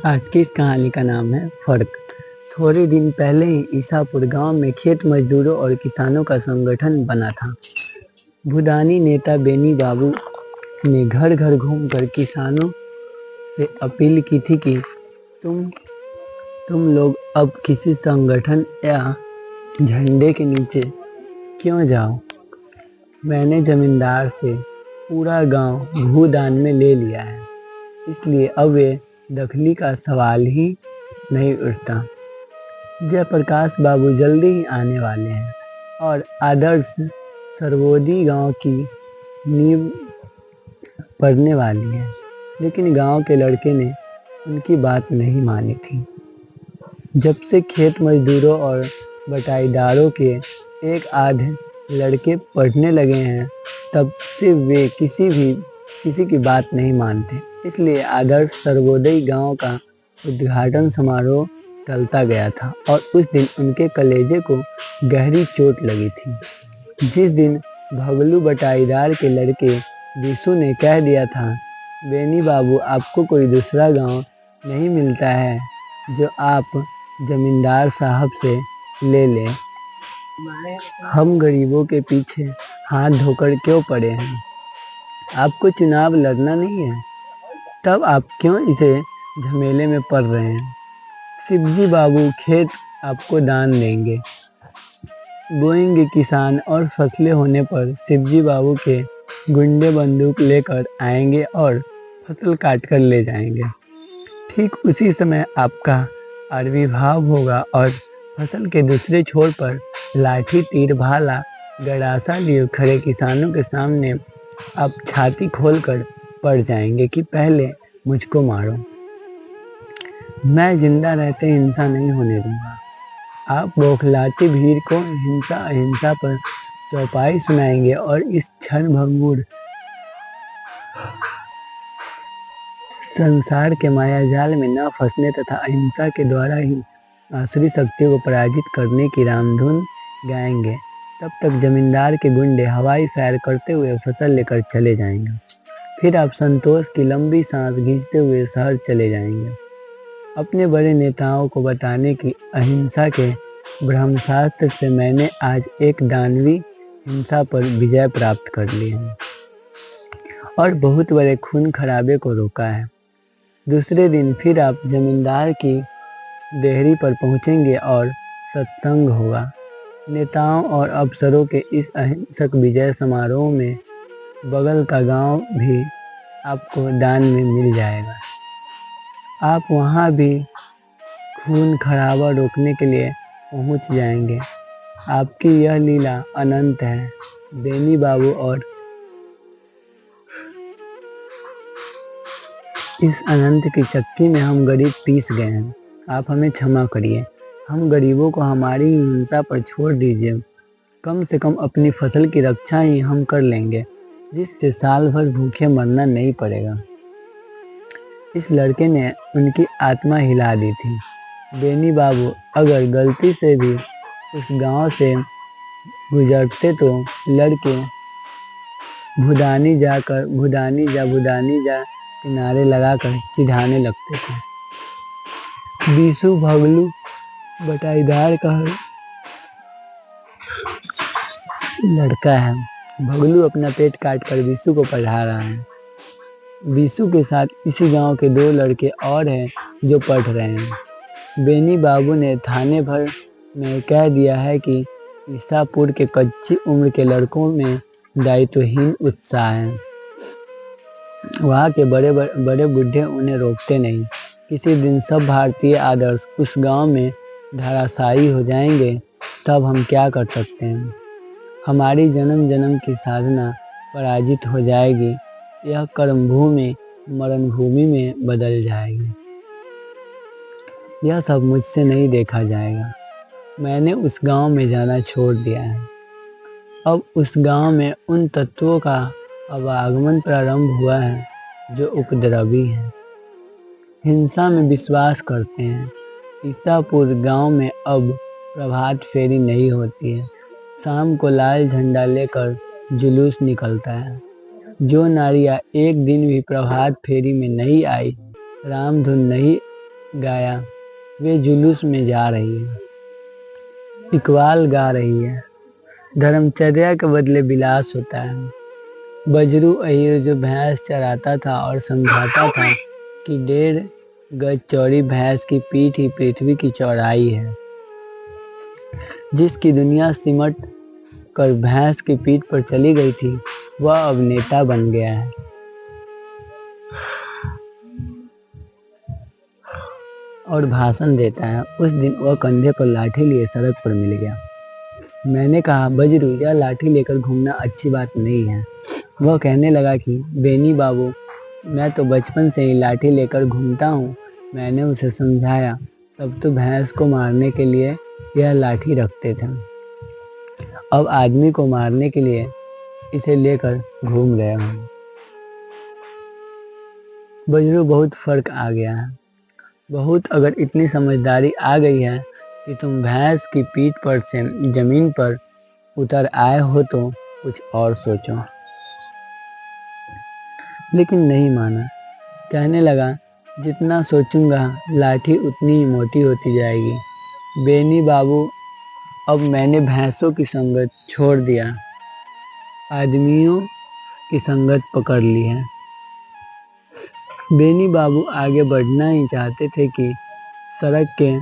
आज की इस कहानी का नाम है फर्क। थोड़े दिन पहले ही ईसापुर गांव में खेत मजदूरों और किसानों का संगठन बना था। भूदानी नेता बेनी बाबू ने घर घर घूमकर किसानों से अपील की थी कि तुम तुम लोग अब किसी संगठन या झंडे के नीचे क्यों जाओ। मैंने जमींदार से पूरा गांव भूदान में ले लिया है, इसलिए अब वे दखली का सवाल ही नहीं उठता। जयप्रकाश बाबू जल्दी ही आने वाले हैं और आदर्श सर्वोदय गांव की नींव पड़ने वाली है। लेकिन गांव के लड़के ने उनकी बात नहीं मानी थी। जब से खेत मजदूरों और बटाईदारों के एक आधे लड़के पढ़ने लगे हैं, तब से वे किसी की बात नहीं मानते। इसलिए आदर्श सर्वोदय गांव का उद्घाटन समारोह टलता गया था और उस दिन उनके कलेजे को गहरी चोट लगी थी। जिस दिन भगलू बटाईदार के लड़के विशु ने कह दिया था, बेनी बाबू आपको कोई दूसरा गांव नहीं मिलता है जो आप जमींदार साहब से ले लें। हम गरीबों के पीछे हाथ धोकर क्यों पड़े हैं। आपको चुनाव लड़ना नहीं है, तब आप क्यों इसे झमेले में पड़ रहे हैं। शिवजी बाबू खेत आपको दान देंगे, बोएंगे किसान और फसलें होने पर शिवजी बाबू के गुंडे बंदूक लेकर आएंगे और फसल काट कर ले जाएंगे। ठीक उसी समय आपका आविर्भाव होगा और फसल के दूसरे छोर पर लाठी तीर भाला गड़ासा लिए खड़े किसानों के सामने आप छाती खोलकर पड़ जाएंगे कि पहले मुझको मारो। मैं जिंदा रहते हिंसा नहीं होने दूंगा। आप बौखलाती भीड़ को हिंसा अहिंसा पर चौपाई सुनाएंगे और इस क्षण भंगुर संसार के मायाजाल में न फंसने तथा अहिंसा के द्वारा ही आसुरी शक्तियों को पराजित करने की रामधुन गाएंगे। तब तक जमींदार के गुंडे हवाई फायर करते हुए फसल लेकर चले जाएंगे। फिर आप संतोष की लंबी सांस खींचते हुए शहर चले जाएंगे, अपने बड़े नेताओं को बताने की अहिंसा के ब्रह्मशास्त्र से मैंने आज एक दानवी हिंसा पर विजय प्राप्त कर ली है और बहुत बड़े खून खराबे को रोका है। दूसरे दिन फिर आप जमींदार की देहरी पर पहुंचेंगे और सत्संग होगा। नेताओं और अफसरों के इस अहिंसक विजय समारोह में बगल का गांव भी आपको दान में मिल जाएगा। आप वहां भी खून खराबा रोकने के लिए पहुंच जाएंगे। आपकी यह लीला अनंत है बेनी बाबू, और इस अनंत की चक्की में हम गरीब पीस गए हैं। आप हमें क्षमा करिए। हम गरीबों को हमारी हिंसा पर छोड़ दीजिए। कम से कम अपनी फसल की रक्षा ही हम कर लेंगे, जिससे साल भर भूखे मरना नहीं पड़ेगा। इस लड़के ने उनकी आत्मा हिला दी थी। बेनी बाबू अगर गलती से भी उस गांव से गुजरते तो लड़के भूदानी जा किनारे लगाकर चिढ़ाने लगते थे। विशु भगलू बटाईदार का लड़का है। भगलू अपना पेट काट कर विशु को पढ़ा रहा है। विशु के साथ इसी गांव के 2 लड़के और हैं जो पढ़ रहे हैं। बेनी बाबू ने थाने भर में कह दिया है कि ईसापुर के कच्ची उम्र के लड़कों में दायित्वहीन उत्साह है। वहाँ के बड़े बूढ़े उन्हें रोकते नहीं। किसी दिन सब भारतीय आदर्श उस गांव में धराशायी हो जाएंगे, तब हम क्या कर सकते हैं। हमारी जन्म जन्म की साधना पराजित हो जाएगी। यह कर्मभूमि मरण भूमि में बदल जाएगी। यह सब मुझसे नहीं देखा जाएगा। मैंने उस गांव में जाना छोड़ दिया है। अब उस गांव में उन तत्वों का आवागमन प्रारंभ हुआ है जो उपद्रवी हैं, हिंसा में विश्वास करते हैं। ईसापुर गांव में अब प्रभात फेरी नहीं होती है। शाम को लाल झंडा लेकर जुलूस निकलता है। जो नारियां एक दिन भी प्रभात फेरी में नहीं आई, रामधुन नहीं गाया, वे जुलूस में जा रही है, इकबाल गा रही है, धर्मचर्या के बदले विलास होता है। बजरू अहीर जो भैंस चराता था और समझाता था कि 1.5 गज चौड़ी भैंस की पीठ ही पृथ्वी की चौड़ाई है, जिसकी दुनिया सिमट कर भैंस की पीठ पर चली गई थी, वह अब नेता बन गया है और भाषण देता है। उस दिन वह कंधे पर लाठी लिए सड़क पर मिल गया। मैंने कहा, बजरू, यह लाठी लेकर घूमना अच्छी बात नहीं है। वह कहने लगा कि बेनी बाबू, मैं तो बचपन से ही लाठी लेकर घूमता हूँ। मैंने उसे समझाया, तब तो भैंस को मारने के लिए यह लाठी रखते थे, अब आदमी को मारने के लिए इसे लेकर घूम रहे हूँ। बजरू, बहुत फर्क आ गया है, बहुत। अगर इतनी समझदारी आ गई है कि तुम भैंस की पीठ पर से जमीन पर उतर आए हो तो कुछ और सोचो। लेकिन नहीं माना, कहने लगा, जितना सोचूंगा लाठी उतनी ही मोटी होती जाएगी। बेनी बाबू, अब मैंने भैंसों की संगत छोड़ दिया, आदमियों की संगत पकड़ ली है। बेनी बाबू आगे बढ़ना ही चाहते थे कि सड़क के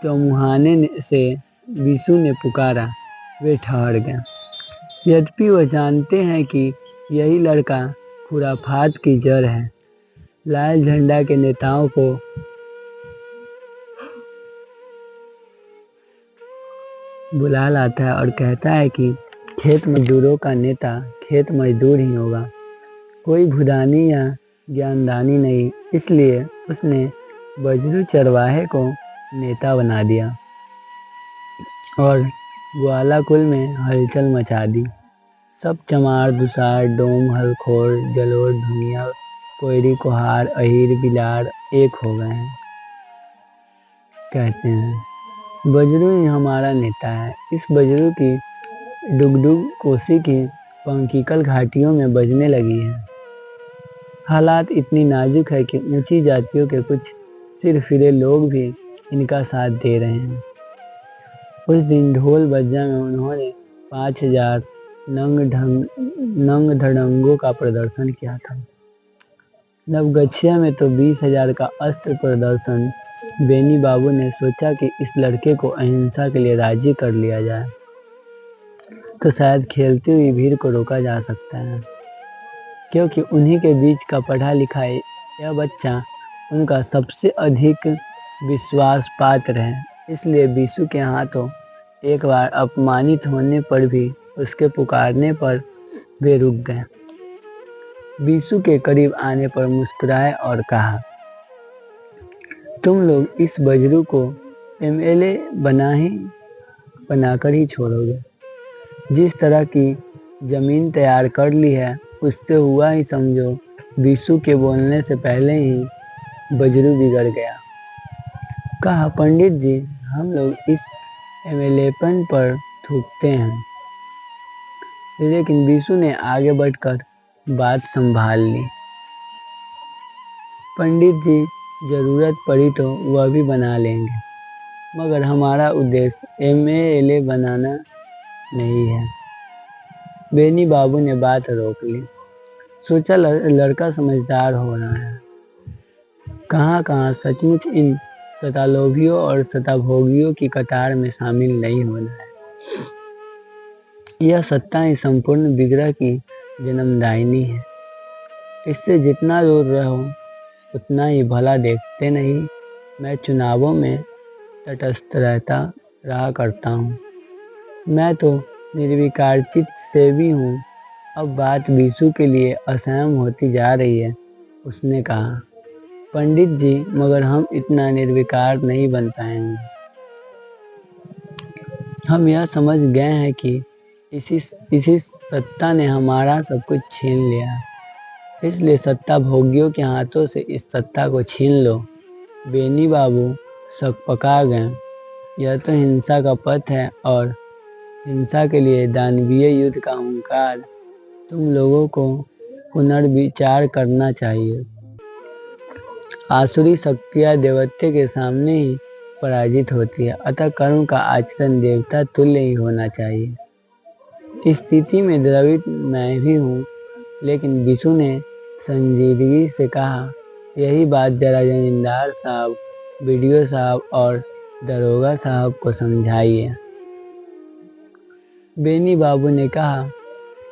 चौमुहाने से बीसू ने पुकारा। वे ठहर गए। यद्यपि वह जानते हैं कि यही लड़का खुराफात की जड़ है। लाल झंडा के नेताओं को बुला लाता है और कहता है कि खेत मजदूरों का नेता खेत मजदूर ही होगा, कोई भूदानी या ज्ञानदानी नहीं। इसलिए उसने बजरू चरवाहे को नेता बना दिया और ग्वाला कुल में हलचल मचा दी। सब चमार, दुसार, डोम, हलखोर, जलोर, ढुंगिया, कोयरी, कोहार, अहीर, बिलार एक हो गए हैं। कहते हैं, बजरू ही हमारा नेता है। इस बजरू की डुगडुग कोसी की पंकीकल घाटियों में बजने लगी है। हालात इतनी नाजुक है कि ऊंची जातियों के कुछ सिरफिरे लोग भी इनका साथ दे रहे हैं। उस दिन ढोल बज्जा में उन्होंने 5000 नंग धड़ंगों का प्रदर्शन किया था। नवगछिया में तो 20,000 का अस्त्र प्रदर्शन। बेनी बाबू ने सोचा कि इस लड़के को अहिंसा के लिए राजी कर लिया जाए तो शायद खेलती हुई भीड़ को रोका जा सकता है, क्योंकि उन्हीं के बीच का पढ़ा लिखा यह बच्चा उनका सबसे अधिक विश्वास पात्र है। इसलिए बीसू के हाथों एक बार अपमानित होने पर भी उसके पुकारने पर वे रुक गए। बीसू के करीब आने पर मुस्कुराए और कहा, तुम लोग इस बजरू को एमएलए बनाकर ही छोड़ोगे। जिस तरह की जमीन तैयार कर ली है उससे हुआ ही समझो। बीसू के बोलने से पहले ही बजरू बिगड़ गया। कहा, पंडित जी, हम लोग इस एमएलएपन पर थूकते हैं। लेकिन बीसू ने आगे बढ़कर बात संभाल ली। पंडित जी, जरूरत पड़ी तो वह भी बना लेंगे, मगर हमारा उद्देश्य एमएलए बनाना नहीं है। बेनी बाबू ने बात रोक ली। सोचा, लड़का समझदार हो रहा है। कहाँ सचमुच इन सतालोभियों और सताभोगियों की कतार में शामिल नहीं होना है। यह सत्ता ही संपूर्ण विग्रह की जन्मदायिनी है। इससे जितना दूर रहो उतना ही भला। देखते नहीं, मैं चुनावों में तटस्थ रहा करता हूँ। मैं तो निर्विकारचित सेवी हूँ। अब बात बीसू के लिए असहम होती जा रही है। उसने कहा, पंडित जी, मगर हम इतना निर्विकार नहीं बन पाएंगे। हम यह समझ गए हैं कि इसी सत्ता ने हमारा सब कुछ छीन लिया। इसलिए सत्ता भोगियों के हाथों से इस सत्ता को छीन लो। बेनी बाबू सब पका गए। यह तो हिंसा का पथ है और हिंसा के लिए दानवीय युद्ध का हुंकार। तुम लोगों को पुनर्विचार करना चाहिए। आसुरी शक्तियाँ देवत्व के सामने ही पराजित होती है, अतः कर्म का आचरण देवता तुल्य ही होना चाहिए। इस स्थिति में द्रवित मैं भी हूँ, लेकिन विशु ने संजीदगी से कहा, यही बात जरा जमींदार साहब, बीडीओ साहब और दरोगा साहब को समझाइए। बेनी बाबू ने कहा,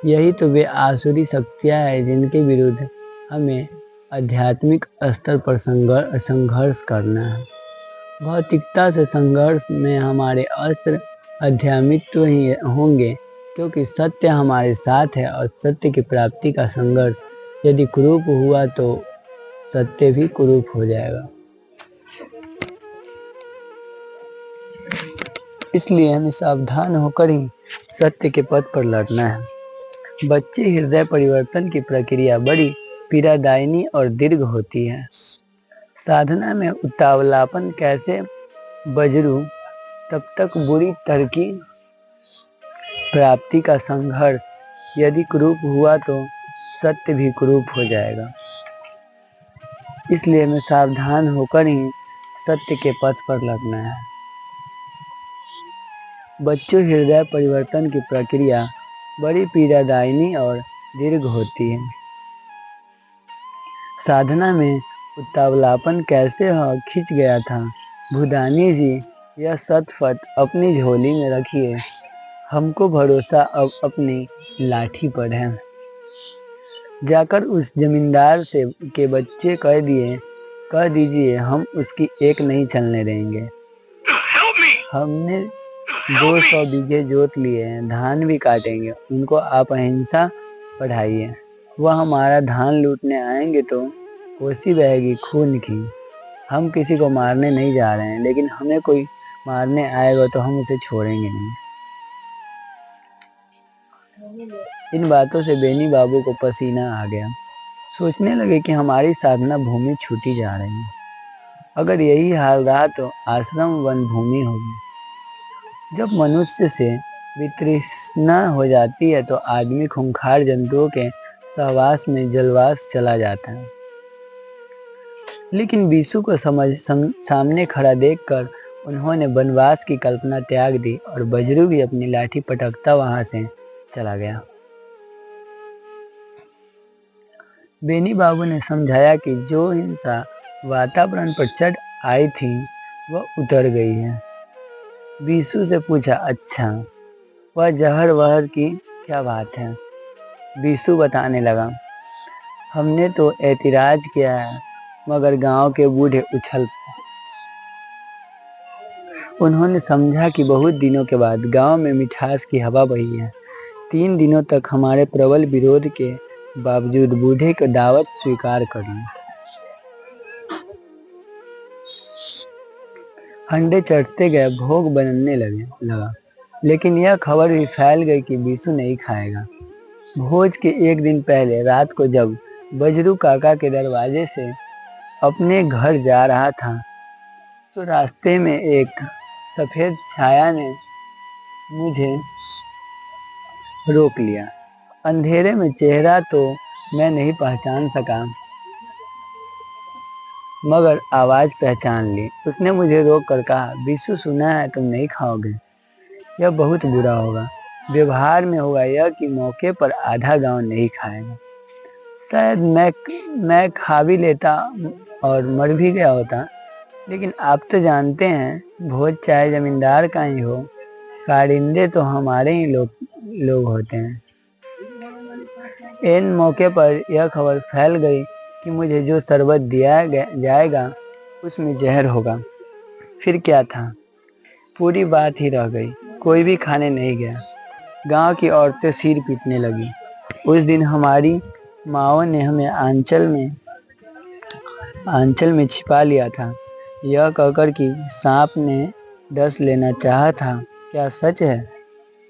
यही तो वे आसुरी शक्तियाँ हैं जिनके विरुद्ध हमें आध्यात्मिक स्तर पर संघर्ष करना है। भौतिकता से संघर्ष में हमारे अस्त्र आध्यात्मित्व ही होंगे, क्योंकि सत्य हमारे साथ है और सत्य की प्राप्ति का संघर्ष यदि कुरूप हुआ तो सत्य भी कुरूप हो जाएगा। इसलिए हमें सावधान होकर ही सत्य के पथ पर लड़ना है। बच्चे हृदय परिवर्तन की प्रक्रिया बड़ी पीड़ादायिनी और दीर्घ होती है। साधना में उतावलापन कैसे बजरू, तब तक बुरी तरकी प्राप्ति का संघर्ष यदि कुरूप हुआ तो सत्य भी कुरूप हो जाएगा। इसलिए हमें सावधान होकर ही सत्य के पथ पर लड़ना है। बच्चों, हृदय परिवर्तन की प्रक्रिया बड़ी पीड़ादायिनी और दीर्घ होती है। साधना में उतावलापन कैसे खिंच गया था। भूदानी जी, यह सतफत अपनी झोली में रखिए, हमको भरोसा अब अपनी लाठी पर है। जाकर उस जमींदार से के बच्चे कह दीजिए हम उसकी एक नहीं चलने देंगे। हमने 200 बीघे जोत लिए हैं, धान भी काटेंगे, उनको आप अहिंसा पढ़ाइए। वह हमारा धान लूटने आएंगे तो कोसी बहेगी खून की। हम किसी को मारने नहीं जा रहे हैं, लेकिन हमें कोई मारने आएगा तो हम उसे छोड़ेंगे नहीं। इन बातों से बेनी बाबू को पसीना आ गया। सोचने लगे कि हमारी साधना भूमि छूटी जा रही है। अगर यही हाल रहा तो आश्रम वन भूमि होगी। जब मनुष्य से वितृष्णा हो जाती है तो आदमी खूंखार जंतुओं के सहवास में जलवास चला जाता है। लेकिन बीसू को सामने खड़ा देखकर उन्होंने वनवास की कल्पना त्याग दी और बजरू भी अपनी लाठी पटकता वहां से चला गया। बेनी बाबू ने समझाया कि जो हिंसा वातावरण पर चढ़ आई थी वह उतर गई है। बीसू से पूछा, अच्छा, वह जहर वहर की क्या बात है? बीसू बताने लगा, हमने तो ऐतराज किया है, मगर गांव के बूढ़े उछल। उन्होंने समझा कि बहुत दिनों के बाद गांव में मिठास की हवा बही है। 3 दिनों तक हमारे प्रबल विरोध के बावजूद बूढ़े को दावत स्वीकार कर ली। अंडे चढ़ते गए, भोग बनने लगा, लेकिन यह खबर भी फैल गई कि बीसू नहीं खाएगा। भोज के एक दिन पहले रात को जब बजरू काका के दरवाजे से अपने घर जा रहा था तो रास्ते में एक सफेद छाया ने मुझे रोक लिया। अंधेरे में चेहरा तो मैं नहीं पहचान सका, मगर आवाज पहचान ली। उसने मुझे रोक कर कहा, बीसू, सुना है तुम नहीं खाओगे, यह बहुत बुरा होगा। व्यवहार में होगा यह कि मौके पर आधा गांव नहीं खाएगा। शायद मैं खा भी लेता और मर भी गया होता, लेकिन आप तो जानते हैं भोज चाहे जमींदार का ही हो, कारिंदे तो हमारे ही लोग होते हैं। इन मौके पर यह खबर फैल गई कि मुझे जो शरबत दिया जाएगा उसमें जहर होगा। फिर क्या था, पूरी बात ही रह गई। कोई भी खाने नहीं गया। गांव की औरतें सिर पीटने लगी। उस दिन हमारी माओ ने हमें आंचल में छिपा लिया था, यह कहकर कि सांप ने डस लेना चाहा था। क्या सच है?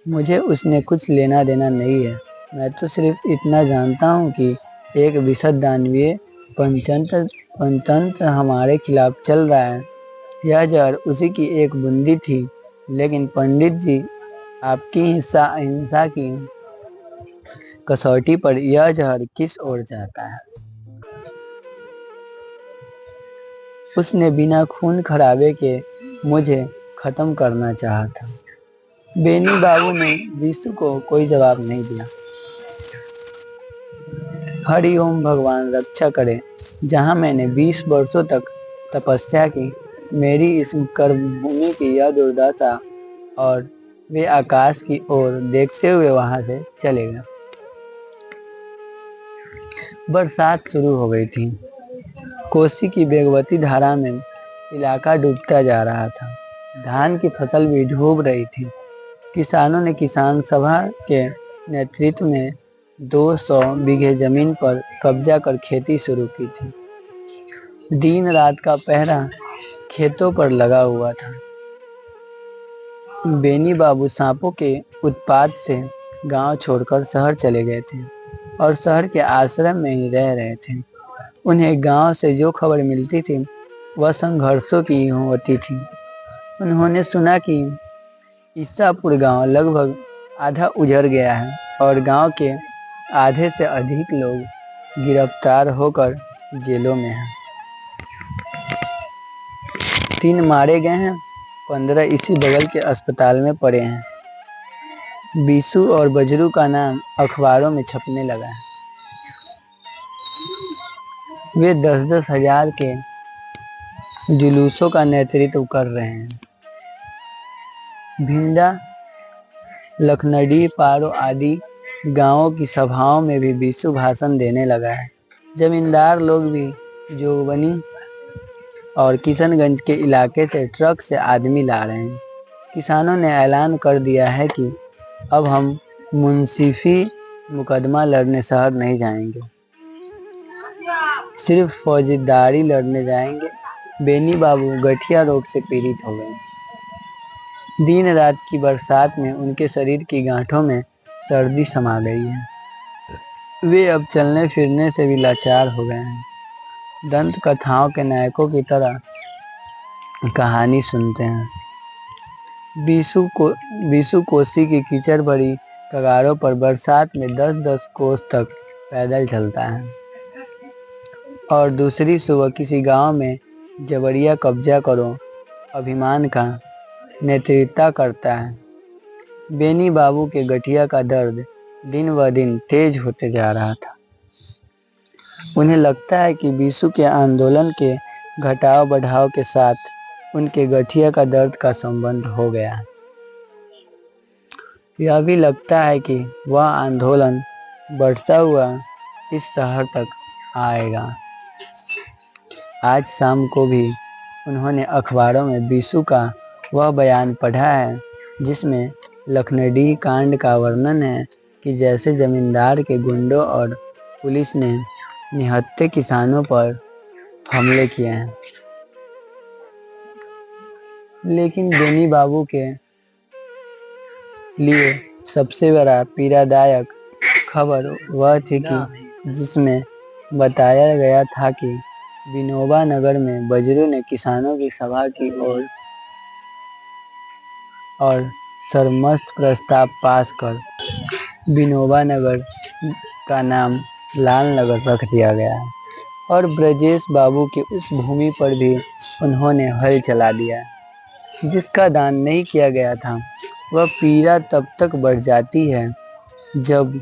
मुझे उसने कुछ लेना देना नहीं है। मैं तो सिर्फ इतना जानता हूँ कि एक विशद दानवीय पंचतंत्र हमारे खिलाफ चल रहा है। यह जहर उसी की एक बूंदी थी, लेकिन पंडित जी, आपकी हिंसा की कसौटी पर यह जहर किस ओर जाता है? उसने बिना खून खराबे के मुझे खत्म करना चाहा था। बेनी बाबू ने बीसू को कोई जवाब नहीं दिया। हरि ओम भगवान रक्षा करे। जहाँ मैंने 20 वर्षों तक तपस्या की, मेरी इस कर्मभूमि की यह दुर्दशा। और वे आकाश की ओर देखते हुए वहां से चले गए। बरसात शुरू हो गई थी। कोसी की बेगवती धारा में इलाका डूबता जा रहा था। धान की फसल भी डूब रही थी। किसानों ने किसान सभा के नेतृत्व में 200 बीघे जमीन पर कब्जा कर खेती शुरू की थी। दिन रात का पहरा खेतों पर लगा हुआ था। बेनी बाबू सांपों के उत्पात से गांव छोड़कर शहर चले गए थे और शहर के आश्रम में ही रह रहे थे। उन्हें गांव से जो खबर मिलती थी वह संघर्षों की होती थी। उन्होंने सुना कि ईसापुर गांव लगभग आधा उजड़ गया है और गांव के आधे से अधिक लोग गिरफ्तार होकर जेलों में हैं। 3 मारे गए हैं, 15 इसी बगल के अस्पताल में पड़े हैं। बीसू और बजरू का नाम अखबारों में छपने लगा है। वे 10-10 हजार के जुलूसों का नेतृत्व कर रहे हैं। भिंडा, लखनडी, पारो आदि गांवों की सभाओं में भी बीसू भाषण देने लगा है। जमींदार लोग भी जोगबनी और किशनगंज के इलाके से ट्रक से आदमी ला रहे हैं। किसानों ने ऐलान कर दिया है कि अब हम मुंसिफी मुकदमा लड़ने शहर नहीं जाएंगे, सिर्फ फौजदारी लड़ने जाएंगे। बेनी बाबू गठिया रोग से पीड़ित हो गए। दिन रात की बरसात में उनके शरीर की गांठों में सर्दी समा गई है। वे अब चलने फिरने से भी लाचार हो गए हैं। दंत कथाओं के नायकों की तरह कहानी सुनते हैं। बीसू कोसी की कीचड़ भरी कगारों पर बरसात में 10-10 कोस तक पैदल चलता है और दूसरी सुबह किसी गांव में जबरिया कब्जा करो अभिमान का नेतृत्व करता है। बेनी बाबू के गठिया का दर्द दिन ब दिन तेज होते जा रहा था। उन्हें लगता है कि बीसू के आंदोलन के घटाव बढ़ाव के साथ उनके गठिया का दर्द का संबंध हो गया है। यह भी लगता है कि वह आंदोलन बढ़ता हुआ इस शहर तक आएगा। आज शाम को भी उन्होंने अखबारों में बीसू का वह बयान पढ़ा है जिसमें लखनडी कांड का वर्णन है कि जैसे जमींदार के गुंडों और पुलिस ने निहत्थे किसानों पर हमले किए हैं। लेकिन बेनी बाबू के लिए सबसे बड़ा पीड़ादायक खबर वह थी कि जिसमें बताया गया था कि विनोबा नगर में बजरू ने किसानों की सभा की और सरमस्त प्रस्ताव पास कर विनोबा नगर का नाम लाल नगर रख दिया गया है और ब्रजेश बाबू की उस भूमि पर भी उन्होंने हल चला दिया। जिसका दान नहीं किया गया था वह पीड़ा तब तक बढ़ जाती है जब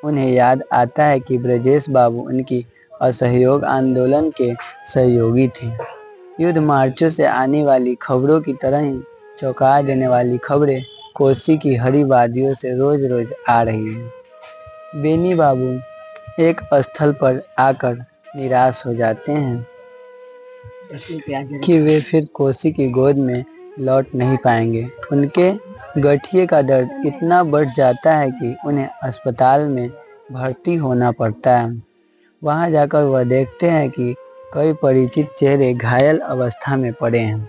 उन्हें याद आता है कि ब्रजेश बाबू उनकी असहयोग आंदोलन के सहयोगी थे। युद्ध मार्चों से आने वाली खबरों की तरह ही चौंका देने वाली खबरें कोसी की हरी वादियों से रोज रोज आ रही हैं। बेनी बाबू एक स्थल पर आकर निराश हो जाते हैं कि वे फिर कोसी की गोद में लौट नहीं पाएंगे। उनके गठिए का दर्द इतना बढ़ जाता है कि उन्हें अस्पताल में भर्ती होना पड़ता है। वहां जाकर वह देखते हैं कि कई परिचित चेहरे घायल अवस्था में पड़े हैं।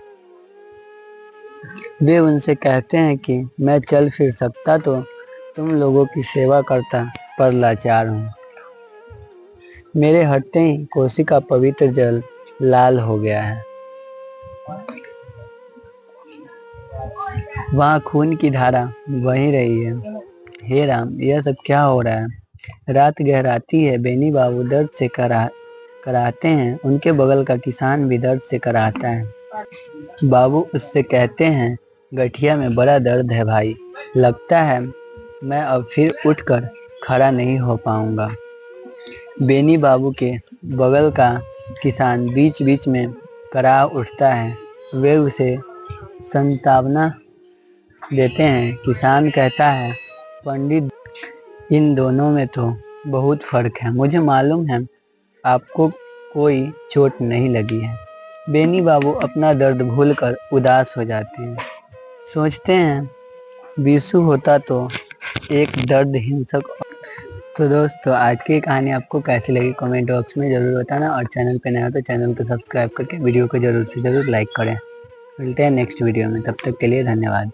वे उनसे कहते हैं कि मैं चल फिर सकता तो तुम लोगों की सेवा करता, पर लाचार हूँ। मेरे हटते ही कोसी का पवित्र जल लाल हो गया है। वहाँ खून की धारा बही रही है। हे राम, यह सब क्या हो रहा है? रात गहराती है। बेनी बाबू दर्द से कराते हैं, उनके बगल का किसान भी दर्द से कराता है। बाबू उससे कहते हैं, गठिया में बड़ा दर्द है भाई, लगता है मैं अब फिर उठकर खड़ा नहीं हो पाऊंगा। बेनी बाबू के बगल का किसान बीच बीच में करा उठता है। वे उसे सांत्वना देते हैं। किसान कहता है, पंडित, इन दोनों में तो बहुत फर्क है। मुझे मालूम है आपको कोई चोट नहीं लगी है। बेनी बाबू अपना दर्द भूलकर उदास हो जाते हैं। सोचते हैं, विशु होता तो एक दर्द हिंसक। तो दोस्तों, आज की कहानी आपको कैसी लगी कमेंट बॉक्स में ज़रूर बताना, और चैनल पे नया हो तो चैनल को सब्सक्राइब करके वीडियो को ज़रूर से ज़रूर लाइक करें। मिलते हैं नेक्स्ट वीडियो में, तब तक के लिए धन्यवाद।